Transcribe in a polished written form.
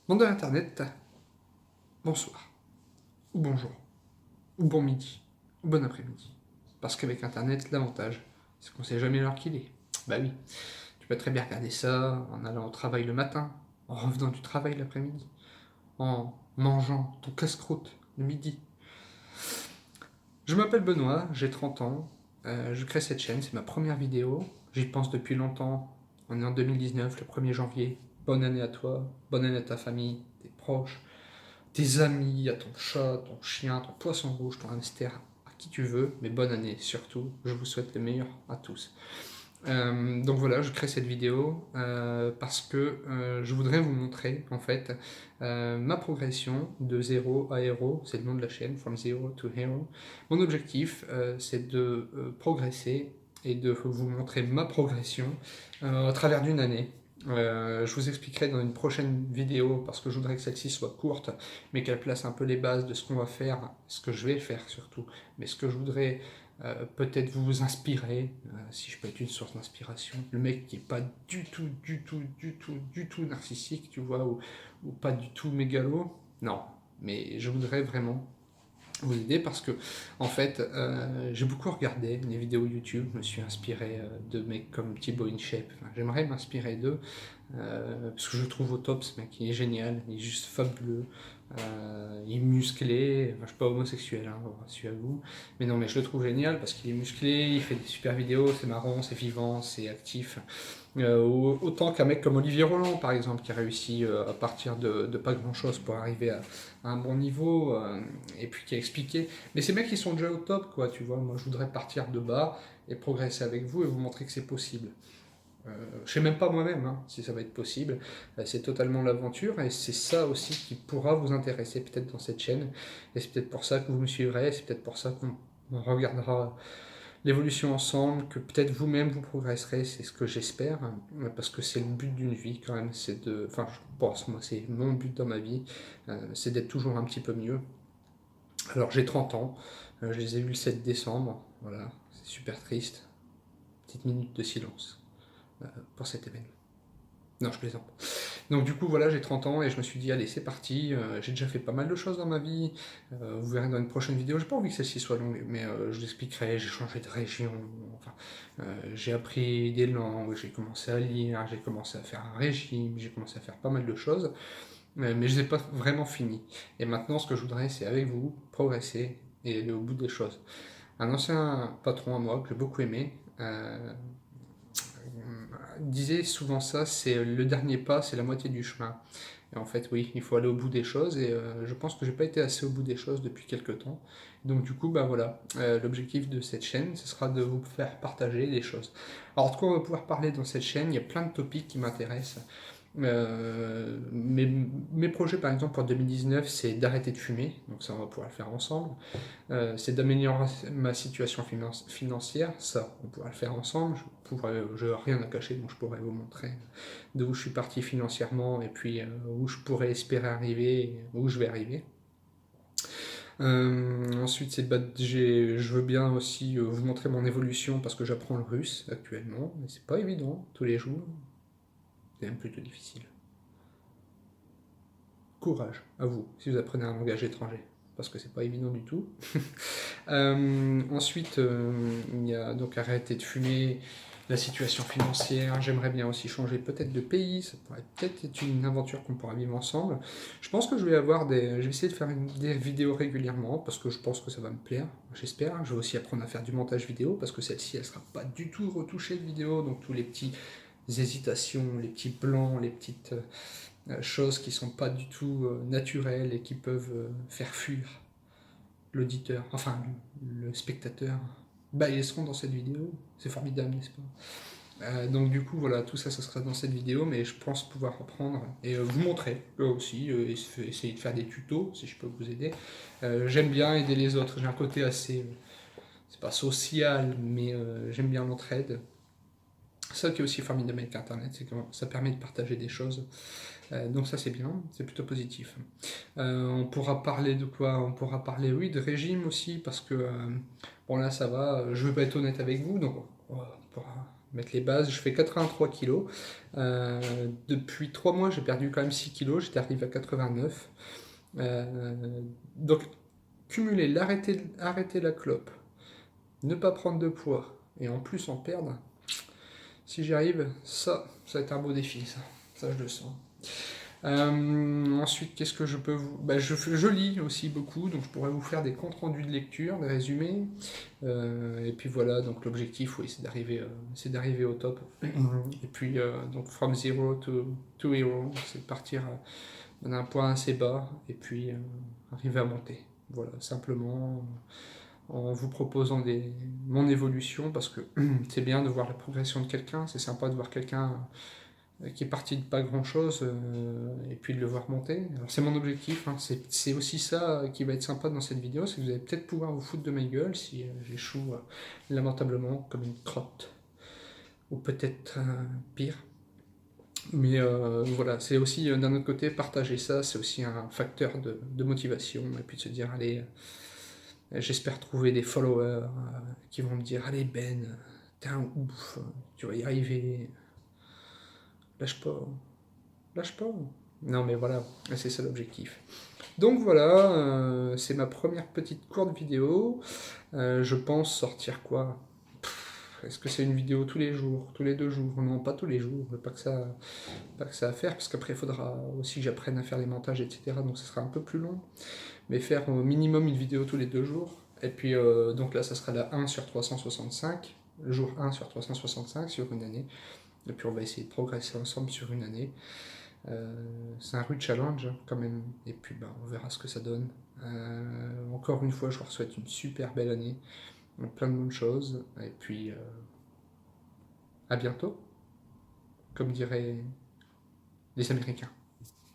Monde de l'Internet, bonsoir, ou bonjour, ou bon midi, ou bon après-midi. Parce qu'avec Internet, l'avantage, c'est qu'on sait jamais l'heure qu'il est. Bah oui, tu peux très bien regarder ça en allant au travail le matin, en revenant du travail l'après-midi, en mangeant ton casse-croûte le midi. Je m'appelle Benoît, j'ai 30 ans, je crée cette chaîne, c'est ma première vidéo, j'y pense depuis longtemps, on est en 2019, le 1er janvier. Bonne année à toi, bonne année à ta famille, tes proches, tes amis, à ton chat, ton chien, ton poisson rouge, ton hamster, à qui tu veux, mais bonne année surtout. Je vous souhaite le meilleur à tous. Donc voilà, je crée cette vidéo parce que je voudrais vous montrer en fait ma progression de 0 à Hero, c'est le nom de la chaîne, From Zero to Hero. Mon objectif c'est de progresser et de vous montrer ma progression au travers d'une année. Je vous expliquerai dans une prochaine vidéo parce que je voudrais que celle-ci soit courte mais qu'elle place un peu les bases de ce qu'on va faire, ce que je vais faire surtout, mais ce que je voudrais peut-être vous inspirer, si je peux être une source d'inspiration. Le mec qui est pas du tout narcissique, tu vois, ou pas du tout mégalo, non. Mais je voudrais vraiment vous aider parce que, en fait, j'ai beaucoup regardé les vidéos YouTube, je me suis inspiré de mecs comme Thibaut InShape. Enfin, j'aimerais m'inspirer d'eux parce que je le trouve au top, ce mec, il est génial, il est juste fabuleux. Il est musclé, enfin, je suis pas homosexuel, hein, rassurez-vous, mais non, mais je le trouve génial parce qu'il est musclé, il fait des super vidéos, c'est marrant, c'est vivant, c'est actif. Autant qu'un mec comme Olivier Roland, par exemple, qui a réussi à partir de pas grand chose pour arriver à un bon niveau, et puis qui a expliqué. Mais ces mecs, ils sont déjà au top, quoi, tu vois. Moi, je voudrais partir de bas et progresser avec vous et vous montrer que c'est possible. Je sais même pas moi-même hein, si ça va être possible. C'est totalement l'aventure et c'est ça aussi qui pourra vous intéresser peut-être dans cette chaîne. Et c'est peut-être pour ça que vous me suivrez, c'est peut-être pour ça qu'on regardera l'évolution ensemble, que peut-être vous-même vous progresserez, c'est ce que j'espère, hein, parce que c'est le but d'une vie quand même, c'est de, enfin je pense, moi c'est mon but dans ma vie, c'est d'être toujours un petit peu mieux. Alors j'ai 30 ans, je les ai vus le 7 décembre, voilà, c'est super triste. Petite minute de silence pour cet événement. Non, je plaisante. Donc du coup, voilà, j'ai 30 ans et je me suis dit, allez, c'est parti, j'ai déjà fait pas mal de choses dans ma vie, vous verrez dans une prochaine vidéo, j'ai pas envie que celle-ci soit longue, mais je vous expliquerai, j'ai changé de région, enfin, j'ai appris des langues, j'ai commencé à lire, j'ai commencé à faire un régime, j'ai commencé à faire pas mal de choses, mais je les ai pas vraiment fini. Et maintenant, ce que je voudrais, c'est avec vous, progresser et aller au bout des choses. Un ancien patron à moi, que j'ai beaucoup aimé, disait souvent ça, c'est le dernier pas, c'est la moitié du chemin. Et en fait, oui, il faut aller au bout des choses et je pense que j'ai pas été assez au bout des choses depuis quelques temps. Donc du coup, bah voilà, l'objectif de cette chaîne, ce sera de vous faire partager des choses. Alors de quoi on va pouvoir parler dans cette chaîne? Il y a plein de topics qui m'intéressent. Mes projets par exemple pour 2019 c'est d'arrêter de fumer, donc ça on va pouvoir le faire ensemble. C'est d'améliorer ma situation financière, ça on pourra le faire ensemble, je n'ai rien à cacher donc je pourrais vous montrer d'où je suis parti financièrement et puis où je pourrais espérer arriver, où je vais arriver. Ensuite, je veux bien aussi vous montrer mon évolution parce que j'apprends le russe actuellement, mais c'est pas évident tous les jours, c'est même plutôt difficile. Courage à vous si vous apprenez un langage étranger parce que c'est pas évident du tout. Ensuite, il y a donc arrêter de fumer, la situation financière. J'aimerais bien aussi changer peut-être de pays. Ça pourrait peut-être être une aventure qu'on pourra vivre ensemble. Je pense que je vais essayer de faire des vidéos régulièrement parce que je pense que ça va me plaire. J'espère. Je vais aussi apprendre à faire du montage vidéo parce que celle-ci, elle sera pas du tout retouchée de vidéo. Donc tous les petits hésitations, les petits blancs, les petites choses qui sont pas du tout naturelles et qui peuvent faire fuir l'auditeur, enfin le spectateur, bah ils seront dans cette vidéo, c'est formidable, n'est-ce pas? Donc du coup voilà, tout ça, ça sera dans cette vidéo, mais je pense pouvoir reprendre et vous montrer, eux aussi, essayer de faire des tutos, si je peux vous aider. J'aime bien aider les autres, j'ai un côté assez, c'est pas social, mais j'aime bien l'entraide. Ça qui est aussi formidable avec Internet, c'est que ça permet de partager des choses. Donc ça c'est bien, c'est plutôt positif. On pourra parler de quoi? On pourra parler, oui, de régime aussi, parce que, bon là ça va, je veux pas être honnête avec vous, donc on pourra mettre les bases. Je fais 83 kilos. Depuis 3 mois, j'ai perdu quand même 6 kilos. J'étais arrivé à 89. Donc, cumuler, arrêter la clope, ne pas prendre de poids et en plus en perdre, si j'y arrive, ça va être un beau défi, ça je le sens. Ensuite, qu'est-ce que je peux vous... je lis aussi beaucoup, donc je pourrais vous faire des comptes rendus de lecture, des résumés. Et puis voilà, donc l'objectif, oui, c'est d'arriver au top. Et puis, donc, from zero to hero, c'est de partir d'un point assez bas et puis arriver à monter. Voilà, simplement en vous proposant mon évolution, parce que c'est bien de voir la progression de quelqu'un, c'est sympa de voir quelqu'un qui est parti de pas grand chose et puis de le voir monter. Alors c'est mon objectif, hein. C'est aussi ça qui va être sympa dans cette vidéo, c'est que vous allez peut-être pouvoir vous foutre de ma gueule si j'échoue lamentablement comme une crotte, ou peut-être pire. Mais voilà, c'est aussi d'un autre côté, partager ça, c'est aussi un facteur de motivation, et puis de se dire, allez, j'espère trouver des followers qui vont me dire, allez Ben, t'es un ouf, tu vas y arriver, lâche pas, lâche pas. Non mais voilà, c'est ça l'objectif. Donc voilà, c'est ma première petite courte vidéo. Je pense sortir quoi? Est-ce que c'est une vidéo tous les jours, tous les 2 jours? Non, pas tous les jours, pas que ça à faire, parce qu'après il faudra aussi que j'apprenne à faire les montages, etc. Donc ça sera un peu plus long. Mais faire au minimum une vidéo tous les 2 jours. Et puis donc là ça sera la 1 sur 365, le jour 1 sur 365 sur une année. Et puis on va essayer de progresser ensemble sur une année. C'est un rude challenge quand même. Et puis on verra ce que ça donne. Encore une fois, je vous souhaite une super belle année. Plein de bonnes choses. Et puis à bientôt, comme diraient les Américains.